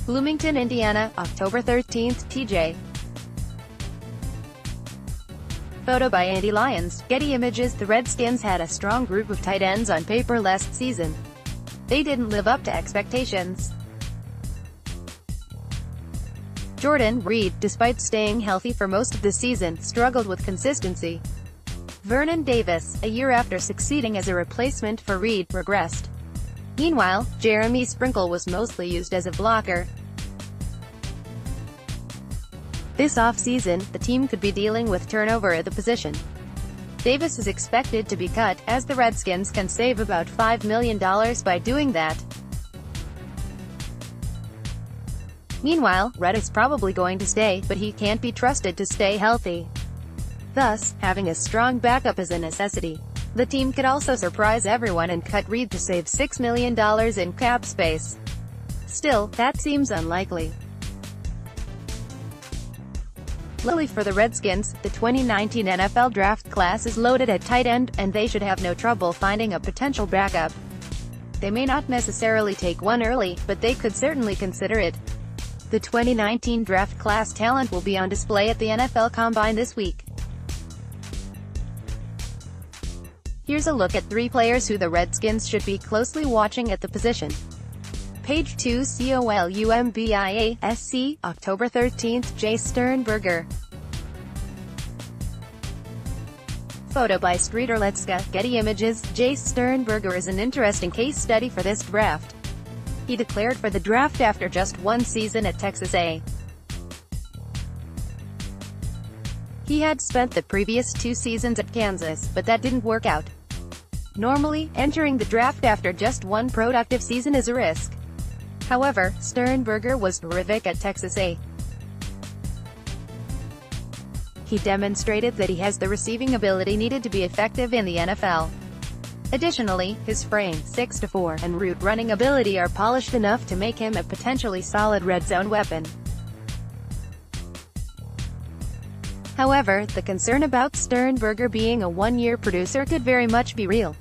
Bloomington, Indiana, October 13, TJ. Photo by Andy Lyons, Getty Images. The Redskins had a strong group of tight ends on paper last season. They didn't live up to expectations. Jordan Reed, despite staying healthy for most of the season, struggled with consistency. Vernon Davis, a year after succeeding as a replacement for Reed, regressed. Meanwhile, Jeremy Sprinkle was mostly used as a blocker. This off-season, the team could be dealing with turnover at the position. Davis is expected to be cut, as the Redskins can save about $5 million by doing that. Meanwhile, Red is probably going to stay, but he can't be trusted to stay healthy. Thus, having a strong backup is a necessity. The team could also surprise everyone and cut Reed to save $6 million in cap space. Still, that seems unlikely. Luckily for the Redskins, the 2019 NFL draft class is loaded at tight end, and they should have no trouble finding a potential backup. They may not necessarily take one early, but they could certainly consider it. The 2019 draft class talent will be on display at the NFL Combine this week. Here's a look at 3 players who the Redskins should be closely watching at the position. Page 2 Columbia, October 13, Jay Sternberger. Photo by Streeterletska, Getty Images. Jay Sternberger is an interesting case study for this draft. He declared for the draft after just one season at Texas A. He had spent the previous 2 seasons at Kansas, but that didn't work out. Normally, entering the draft after just one productive season is a risk. However, Sternberger was terrific at Texas A. He demonstrated that he has the receiving ability needed to be effective in the NFL. Additionally, his frame, 6'4", and route running ability are polished enough to make him a potentially solid red zone weapon. However, the concern about Sternberger being a one-year producer could very much be real.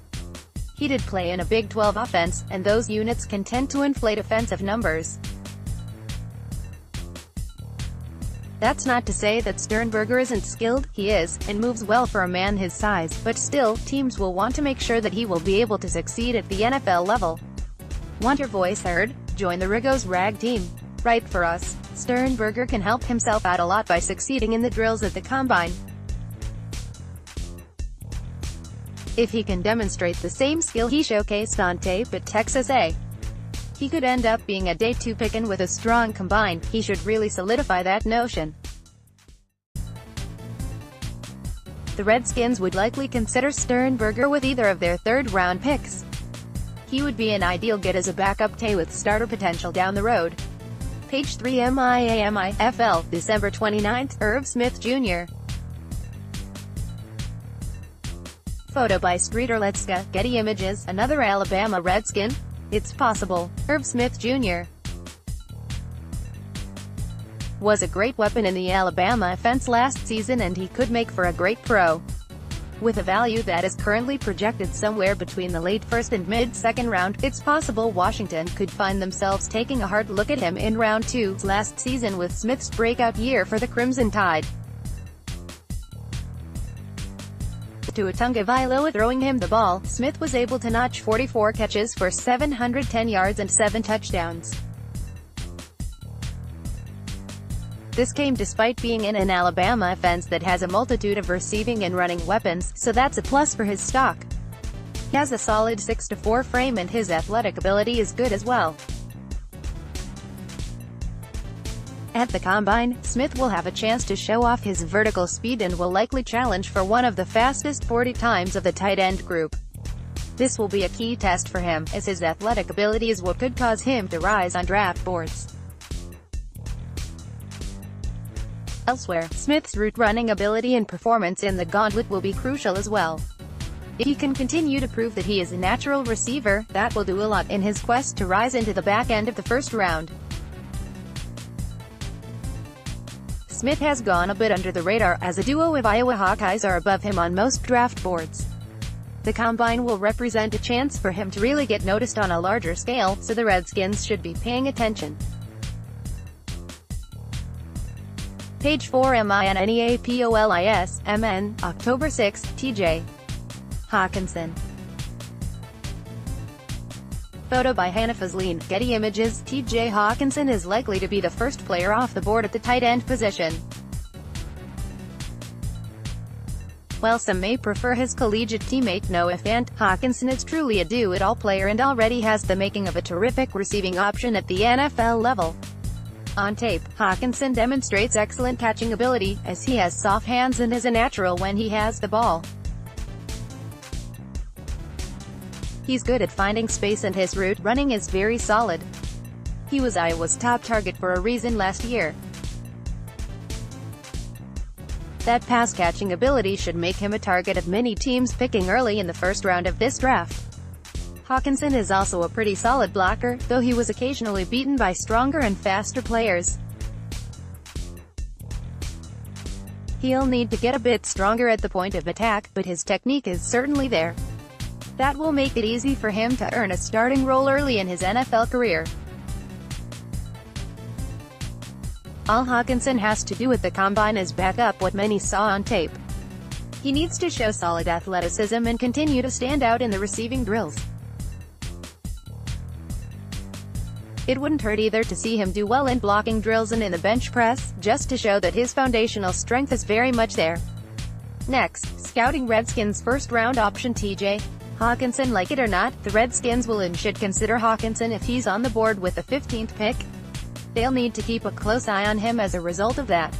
He did play in a Big 12 offense, and those units can tend to inflate offensive numbers. That's not to say that Sternberger isn't skilled, he is, and moves well for a man his size, but still, teams will want to make sure that he will be able to succeed at the NFL level. Want your voice heard? Join the Rigos Rag team. Write for us. Sternberger can help himself out a lot by succeeding in the drills at the Combine. If he can demonstrate the same skill he showcased on tape at Texas A, he could end up being a day 2 pick, and with a strong Combine, he should really solidify that notion. The Redskins would likely consider Sternberger with either of their third-round picks. He would be an ideal get as a backup Tay with starter potential down the road. Page 3 MIAMIFL, December 29, Irv Smith Jr. Photo by Streeterletska, Getty Images. Another Alabama Redskin? It's possible. Irv Smith Jr. was a great weapon in the Alabama offense last season, and he could make for a great pro. With a value that is currently projected somewhere between the late first and mid-second round, it's possible Washington could find themselves taking a hard look at him in round 2, last season with Smith's breakout year for the Crimson Tide. To Tagovailoa throwing him the ball, Smith was able to notch 44 catches for 710 yards and 7 touchdowns. This came despite being in an Alabama offense that has a multitude of receiving and running weapons, so that's a plus for his stock. He has a solid 6'4" frame, and his athletic ability is good as well. At the Combine, Smith will have a chance to show off his vertical speed and will likely challenge for one of the fastest 40 times of the tight end group. This will be a key test for him, as his athletic ability is what could cause him to rise on draft boards. Elsewhere, Smith's route running ability and performance in the gauntlet will be crucial as well. If he can continue to prove that he is a natural receiver, that will do a lot in his quest to rise into the back end of the first round. Smith has gone a bit under the radar, as a duo of Iowa Hawkeyes are above him on most draft boards. The Combine will represent a chance for him to really get noticed on a larger scale, so the Redskins should be paying attention. Page 4 Minneapolis, MN, October 6, TJ. Hockenson. Photo by Hannah Fazlin, Getty Images. TJ Hockenson is likely to be the first player off the board at the tight end position. While some may prefer his collegiate teammate Noah Fant, Hockenson is truly a do-it-all player and already has the making of a terrific receiving option at the NFL level. On tape, Hockenson demonstrates excellent catching ability, as he has soft hands and is a natural when he has the ball. He's good at finding space and his route running is very solid. He was Iowa's top target for a reason last year. That pass-catching ability should make him a target of many teams picking early in the first round of this draft. Hockenson is also a pretty solid blocker, though he was occasionally beaten by stronger and faster players. He'll need to get a bit stronger at the point of attack, but his technique is certainly there. That will make it easy for him to earn a starting role early in his NFL career. All Hockenson has to do at the combine is back up what many saw on tape. He needs to show solid athleticism and continue to stand out in the receiving drills. It wouldn't hurt either to see him do well in blocking drills and in the bench press, just to show that his foundational strength is very much there. Next, scouting Redskins first-round option TJ Hockenson. Like it or not, the Redskins will and should consider Hockenson if he's on the board with the 15th pick. They'll need to keep a close eye on him as a result of that.